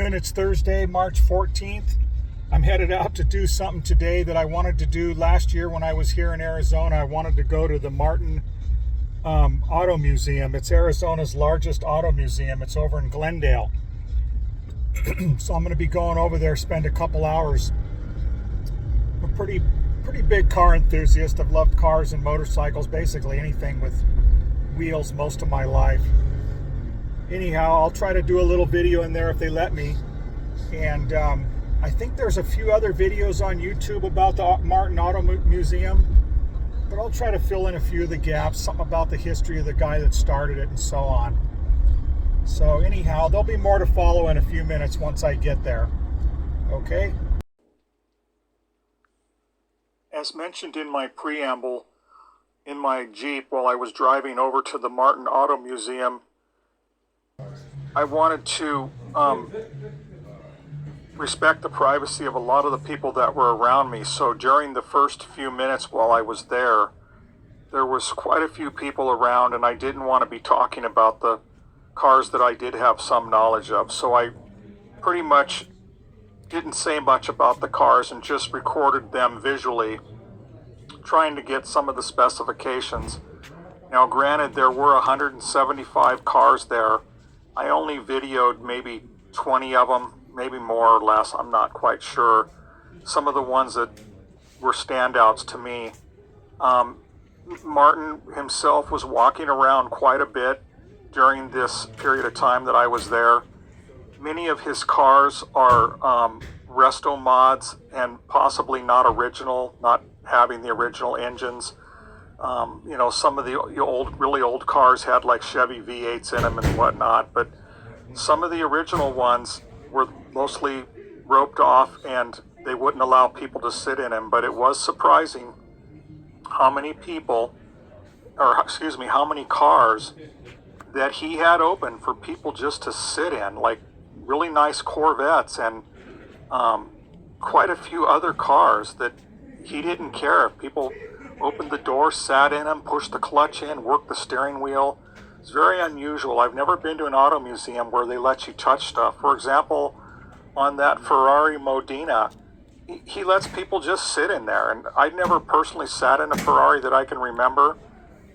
morning. It's Thursday, March 14th. I'm headed out to do something today that I wanted to do last year when I was here in Arizona. I wanted to go to the Martin Auto Museum. It's Arizona's largest auto museum. It's over in Glendale. So I'm going to be going over there, spend a couple hours. I'm a pretty big car enthusiast. I've loved cars and motorcycles, basically anything with wheels most of my life. Anyhow, I'll try to do a little video in there if they let me. And I think there's a few other videos on YouTube about the Martin Auto Museum, but I'll try to fill in a few of the gaps, something about the history of the guy that started it and so on. So anyhow, there'll be more to follow in a few minutes once I get there. Okay? As mentioned in my preamble, in my Jeep while I was driving over to the Martin Auto Museum, I wanted to respect the privacy of a lot of the people that were around me. So during the first few minutes while I was there was quite a few people around, and I didn't want to be talking about the cars that I did have some knowledge of. So I pretty much didn't say much about the cars and just recorded them visually, trying to get some of the specifications. Now granted, there were 175 cars there. I only videoed maybe 20 of them, maybe more or less, I'm not quite sure. Some of the ones that were standouts to me. Martin himself was walking around quite a bit during this period of time that I was there. Many of his cars are resto mods and possibly not original, not having the original engines. You know, some of the really old cars had like Chevy V8s in them and whatnot, but some of the original ones were mostly roped off and they wouldn't allow people to sit in them. But it was surprising how many how many cars that he had open for people just to sit in, like really nice Corvettes and quite a few other cars that he didn't care if people opened the door, sat in them, pushed the clutch in, worked the steering wheel. It's very unusual. I've never been to an auto museum where they let you touch stuff. For example, on that Ferrari Modena, he lets people just sit in there. And I'd never personally sat in a Ferrari that I can remember.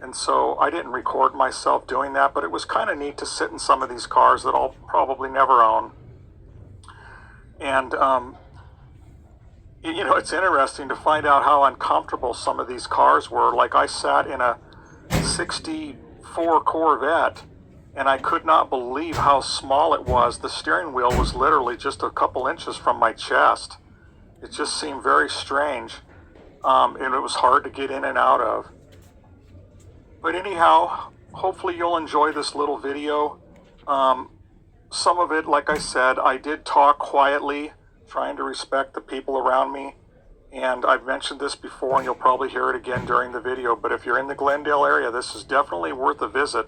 And so I didn't record myself doing that, but it was kind of neat to sit in some of these cars that I'll probably never own. And, you know, it's interesting to find out how uncomfortable some of these cars were. Like I sat in a 64 Corvette and I could not believe how small it was. The steering wheel was literally just a couple inches from my chest. It just seemed very strange, and it was hard to get in and out of. But anyhow, hopefully you'll enjoy this little video. Some of it, like I said, I did talk quietly, trying to respect the people around me. And I've mentioned this before, and you'll probably hear it again during the video, but if you're in the Glendale area, this is definitely worth a visit.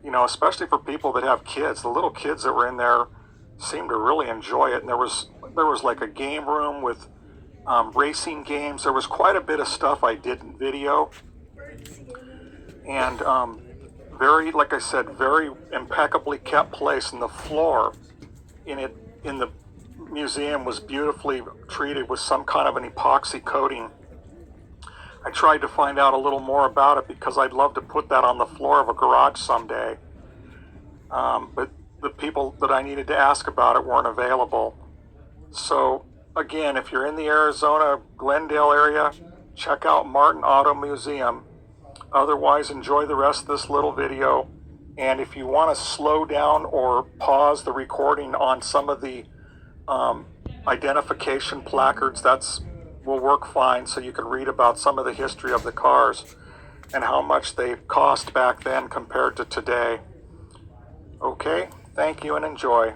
You know, especially for people that have kids. The little kids that were in there seemed to really enjoy it. And there was like a game room with racing games. There was quite a bit of stuff I didn't video. And very, like I said, very impeccably kept place. And the floor in the museum was beautifully treated with some kind of an epoxy coating. I tried to find out a little more about it because I'd love to put that on the floor of a garage someday. But the people that I needed to ask about it weren't available. So again, if you're in the Arizona Glendale area, check out Martin Auto Museum. Otherwise, enjoy the rest of this little video. And if you want to slow down or pause the recording on some of the identification placards, will work fine, so you can read about some of the history of the cars and how much they cost back then compared to today. Okay, thank you and enjoy.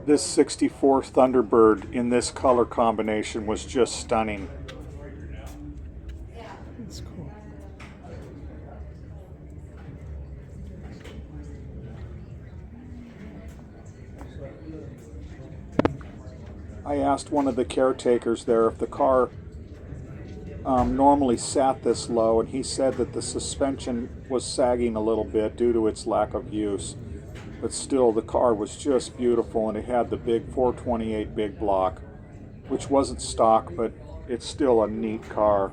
This 64 Thunderbird in this color combination was just stunning. That's cool. I asked one of the caretakers there if the car normally sat this low, and he said that the suspension was sagging a little bit due to its lack of use. But still, the car was just beautiful, and it had the big 428 big block, which wasn't stock, but it's still a neat car.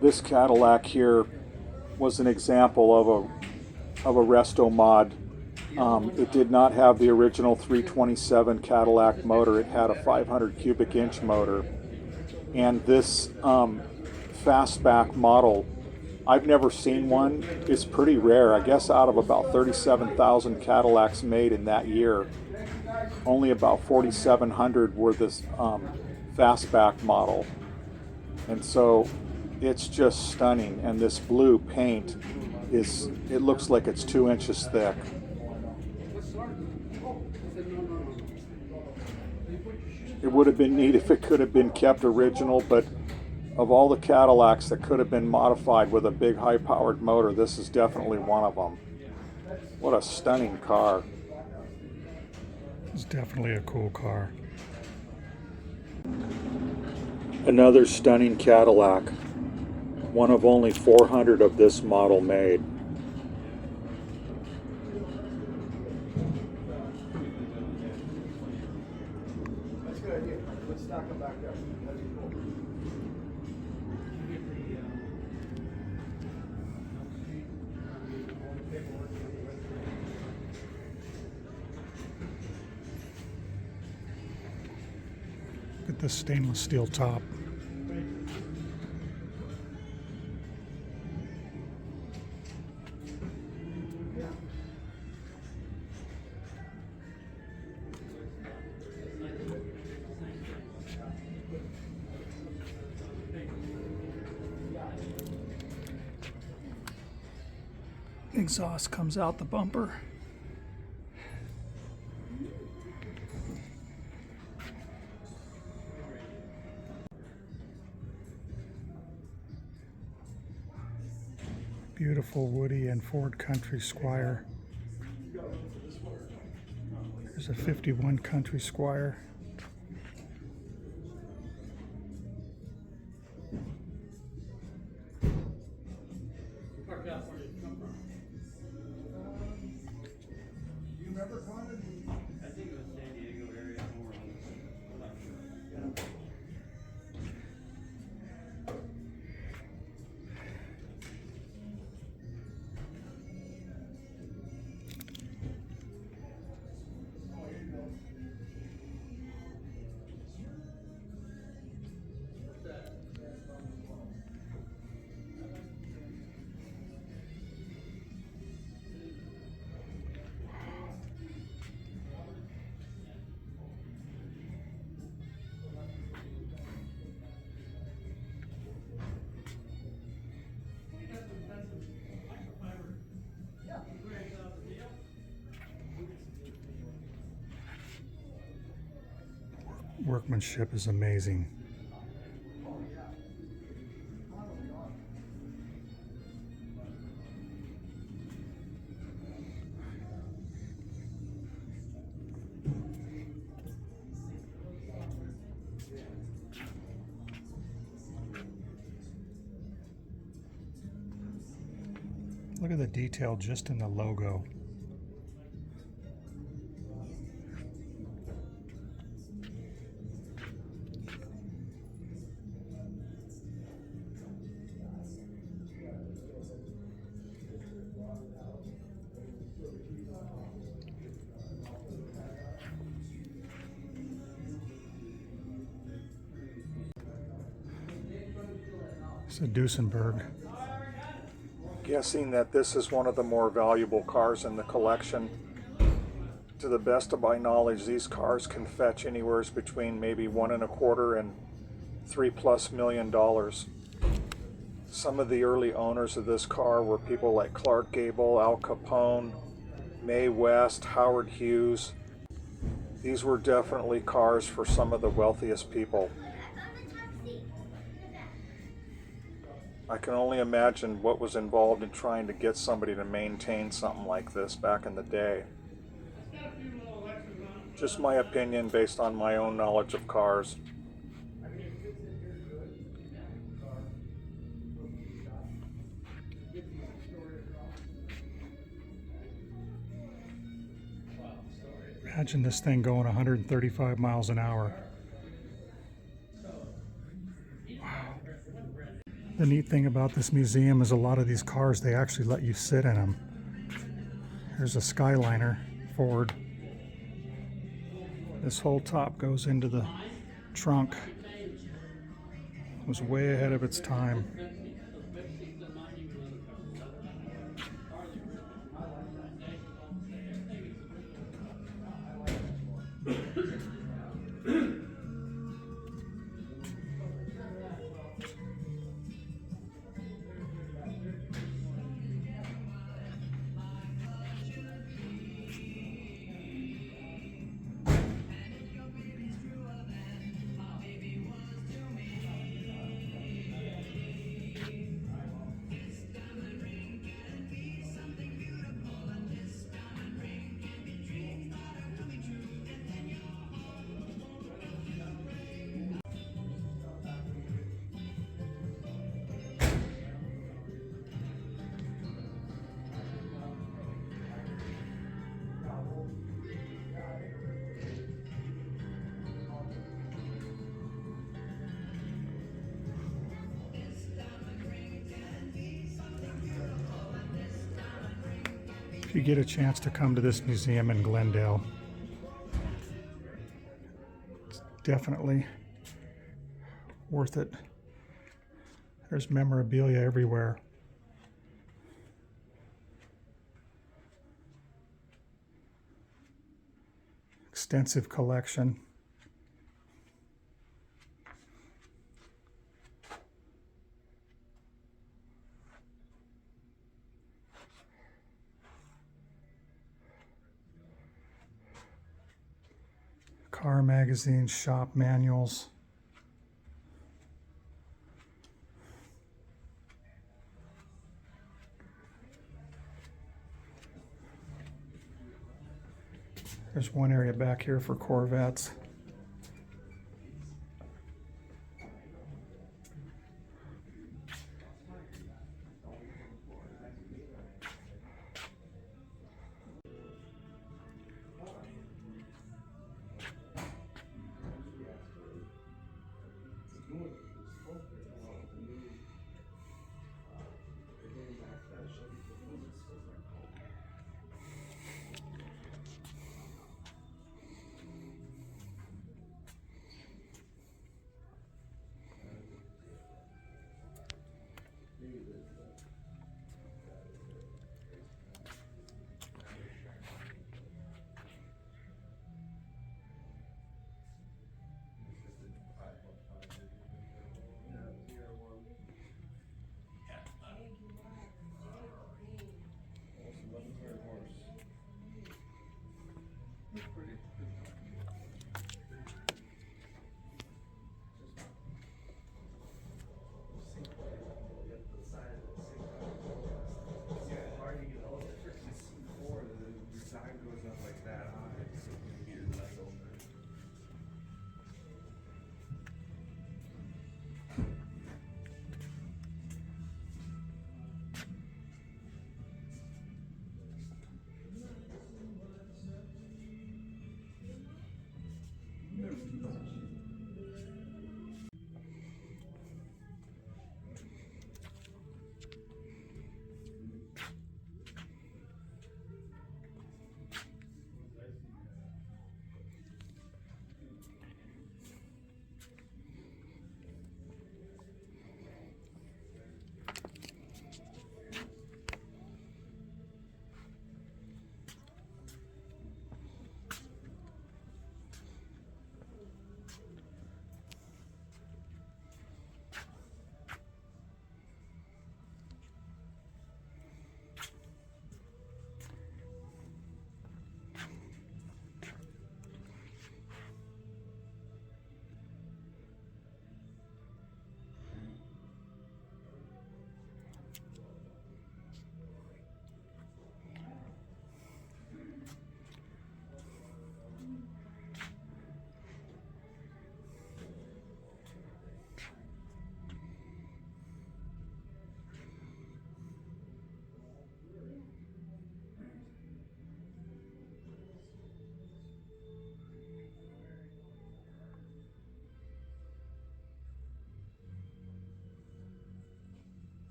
This Cadillac here was an example of a resto mod. It did not have the original 327 Cadillac motor. It had a 500 cubic inch motor. And this fastback model, I've never seen one. It's pretty rare. I guess out of about 37,000 Cadillacs made in that year, only about 4,700 were this fastback model. And so it's just stunning. And this blue paint it looks like it's 2 inches thick. It would have been neat if it could have been kept original, but of all the Cadillacs that could have been modified with a big high-powered motor, this is definitely one of them. What a stunning car. It's definitely a cool car. Another stunning Cadillac. One of only 400 of this model made. That's a good idea. Let's stack them back there. That'd be cool. Look at this stainless steel top. Exhaust comes out the bumper. Beautiful Woody and Ford Country Squire. There's a 51 Country Squire. I think it was San Diego area more. I'm not sure. Workmanship is amazing. Look at the detail just in the logo. It's a Duesenberg. Guessing that this is one of the more valuable cars in the collection. To the best of my knowledge, these cars can fetch anywhere between maybe $1.25 and $3+ million. Some of the early owners of this car were people like Clark Gable, Al Capone, Mae West, Howard Hughes. These were definitely cars for some of the wealthiest people. I can only imagine what was involved in trying to get somebody to maintain something like this back in the day. Just my opinion based on my own knowledge of cars. Imagine this thing going 135 miles an hour. Wow. The neat thing about this museum is a lot of these cars, they actually let you sit in them. There's a Skyliner Ford. This whole top goes into the trunk. It was way ahead of its time. If you get a chance to come to this museum in Glendale, it's definitely worth it. There's memorabilia everywhere. Extensive collection. Car magazines, shop manuals. There's one area back here for Corvettes.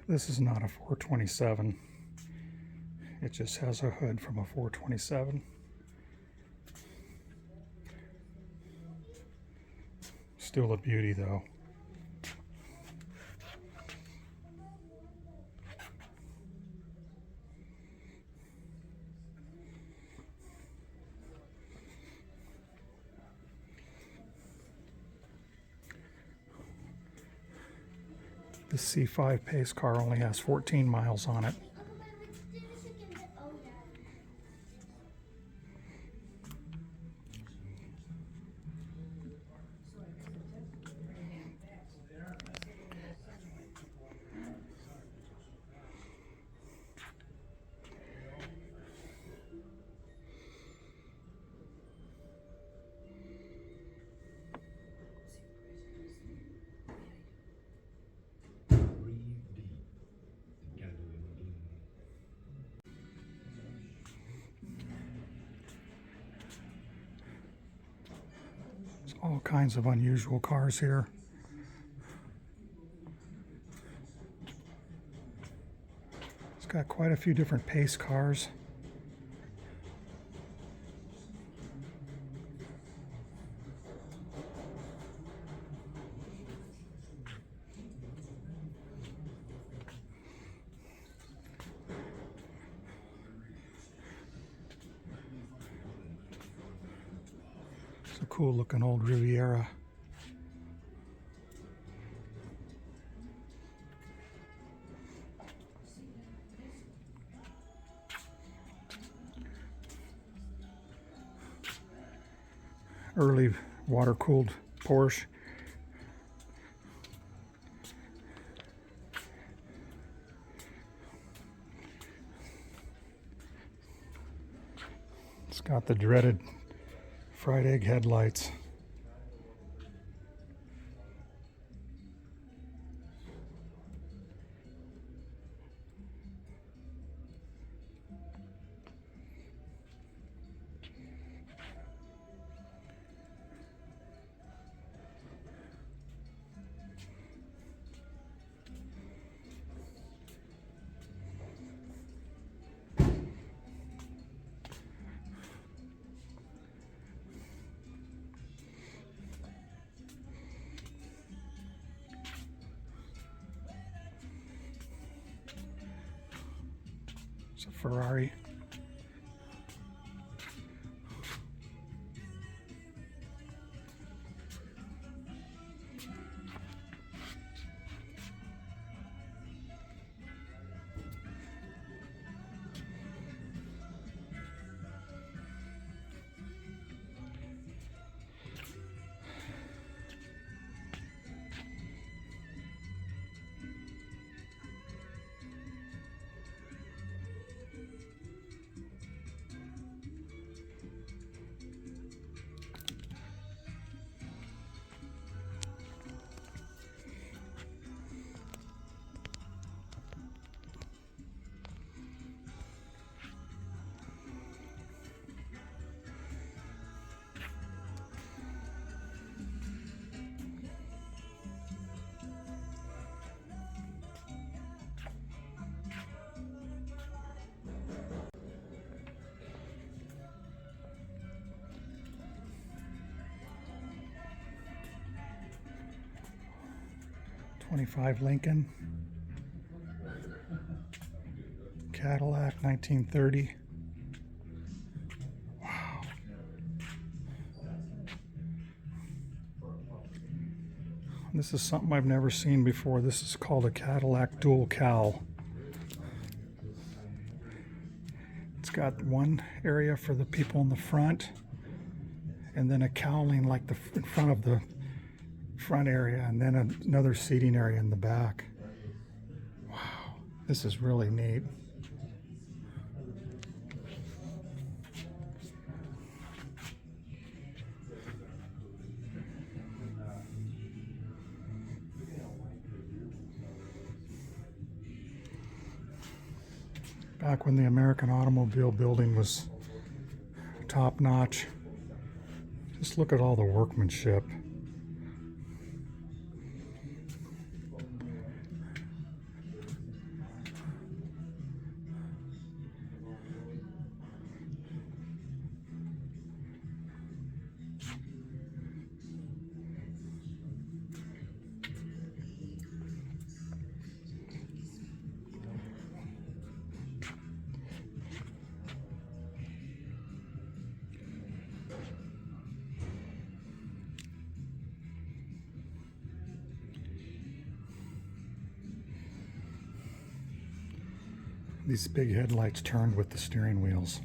This is not a 427. It just has a hood from a 427. Still a beauty though. The C5 pace car only has 14 miles on it. There's all kinds of unusual cars here. It's got quite a few different pace cars. It's a cool looking old Riviera. Early water-cooled Porsche. It's got the dreaded fried egg headlights. It's a Ferrari. '25 Lincoln, Cadillac, 1930. Wow. This is something I've never seen before. This is called a Cadillac dual cowl. It's got one area for the people in the front, and then a cowling like the in front of the front area, and then another seating area in the back. Wow, this is really neat. Back when the American automobile building was top notch. Just look at all the workmanship. These big headlights turned with the steering wheels.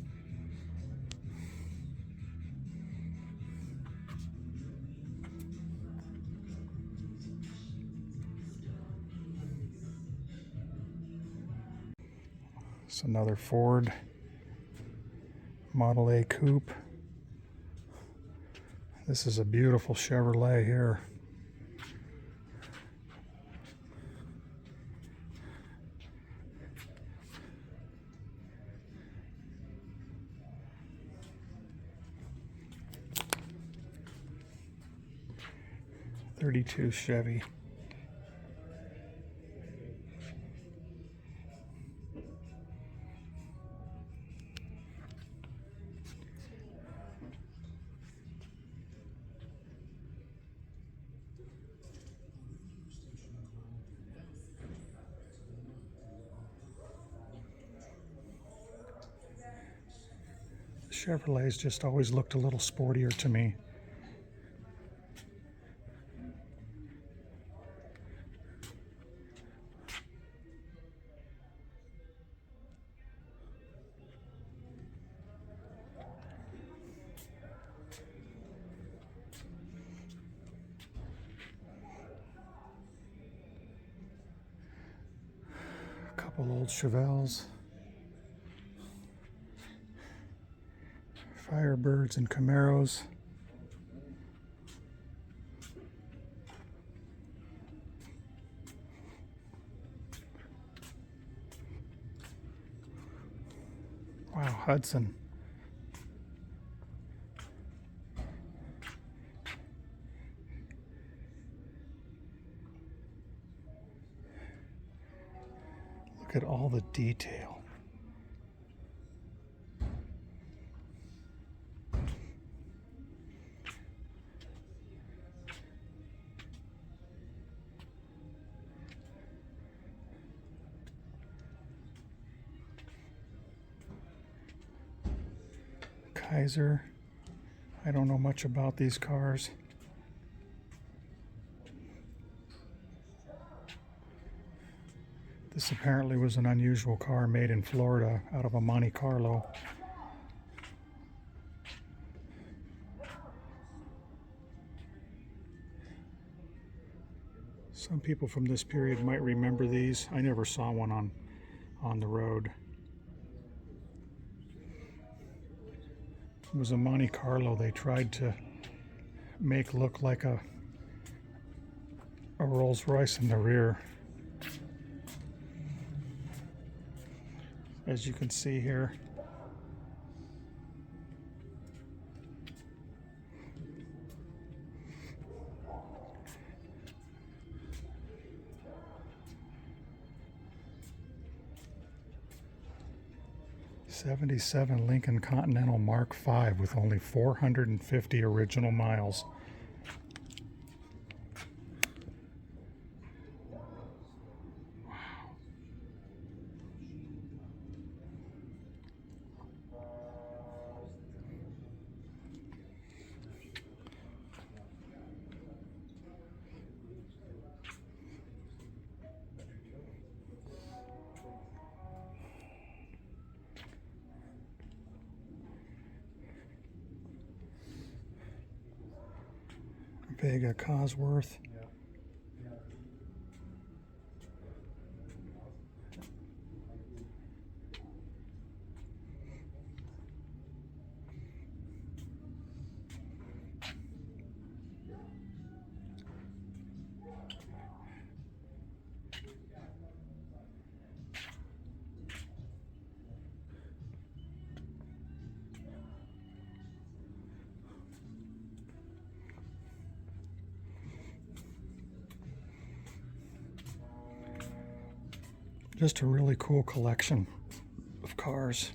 It's another Ford Model A coupe. This is a beautiful Chevrolet here. '32 Chevy. Chevrolets just always looked a little sportier to me. A couple old Chevelles. Firebirds and Camaros. Wow, Hudson. Look at all the detail. Kaiser. I don't know much about these cars. This apparently was an unusual car made in Florida out of a Monte Carlo. Some people from this period might remember these. I never saw one on the road. It was a Monte Carlo they tried to make look like a Rolls Royce in the rear. As you can see here. '77 Lincoln Continental Mark V with only 450 original miles. Vega Cosworth. Just a really cool collection of cars.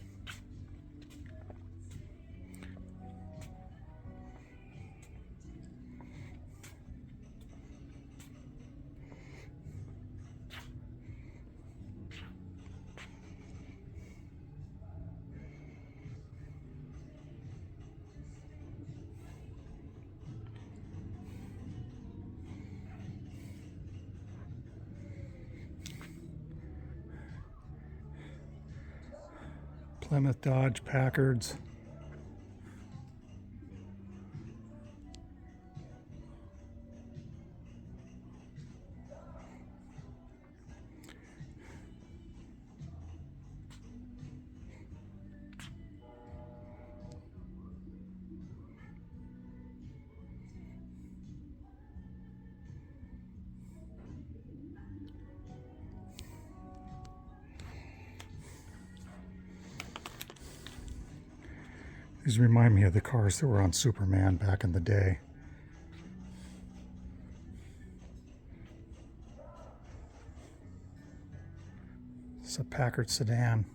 Plymouth, Dodge, Packards. These remind me of the cars that were on Superman back in the day. It's a Packard sedan.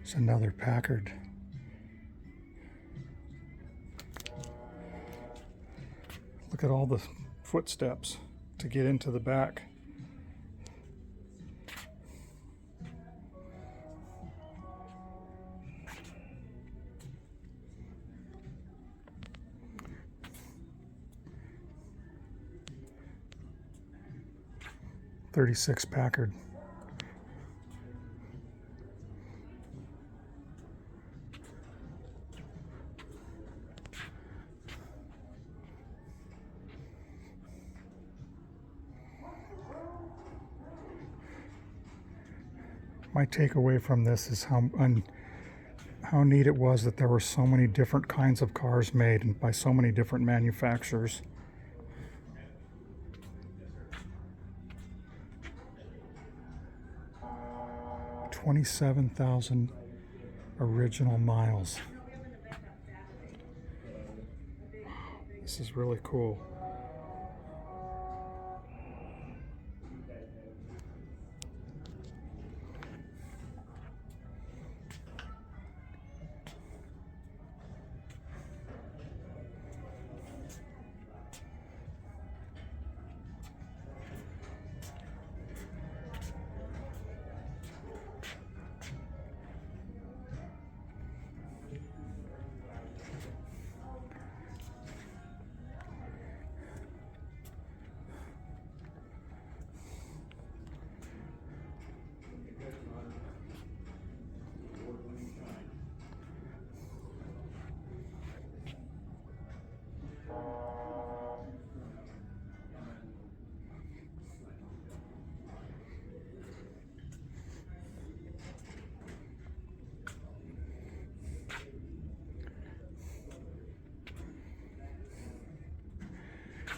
It's another Packard. Look at all the footsteps to get into the back. '36 Packard. My takeaway from this is how neat it was that there were so many different kinds of cars made and by so many different manufacturers. $27,000 original miles. This is really cool.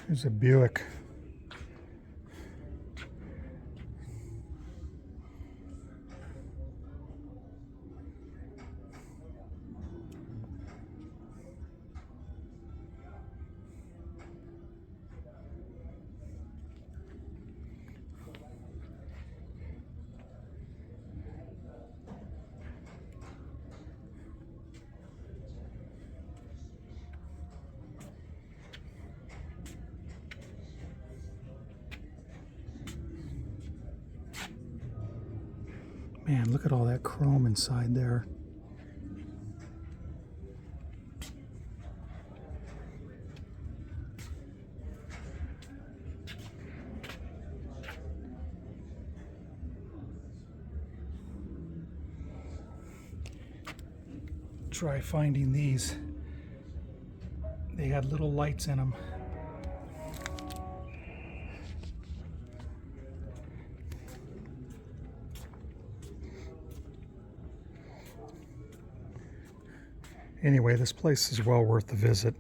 There's a Buick. Man, look at all that chrome inside there. Try finding these. They had little lights in them. Anyway, this place is well worth the visit.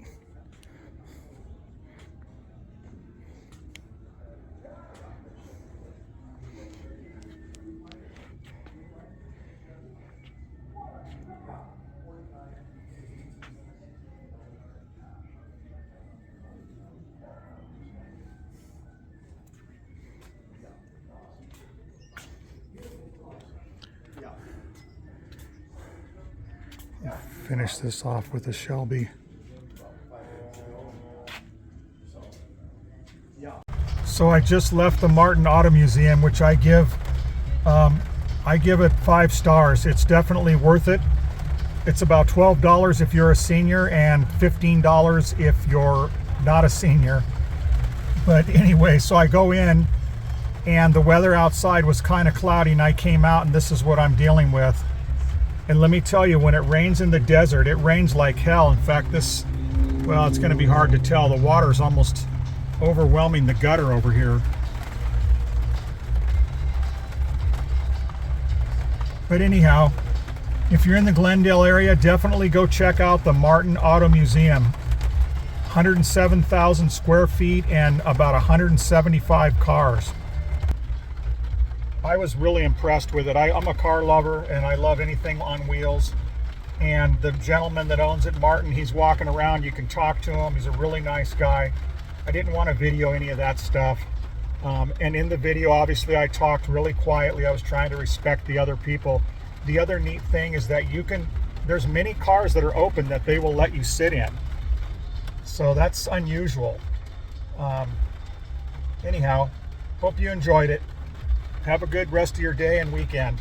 Finish this off with a Shelby. So I just left the Martin Auto Museum, which I give it 5 stars. It's definitely worth it. It's about $12 if you're a senior and $15 if you're not a senior. But anyway, so I go in and the weather outside was kind of cloudy and I came out and this is what I'm dealing with. And let me tell you, when it rains in the desert, it rains like hell. In fact, this, well, it's going to be hard to tell. The water is almost overwhelming the gutter over here. But anyhow, if you're in the Glendale area, definitely go check out the Martin Auto Museum. 107,000 square feet and about 175 cars. I was really impressed with it. I'm a car lover and I love anything on wheels. And the gentleman that owns it, Martin, he's walking around. You can talk to him. He's a really nice guy. I didn't want to video any of that stuff. And in the video, obviously, I talked really quietly. I was trying to respect the other people. The other neat thing is that there's many cars that are open that they will let you sit in. So that's unusual. Anyhow, hope you enjoyed it. Have a good rest of your day and weekend.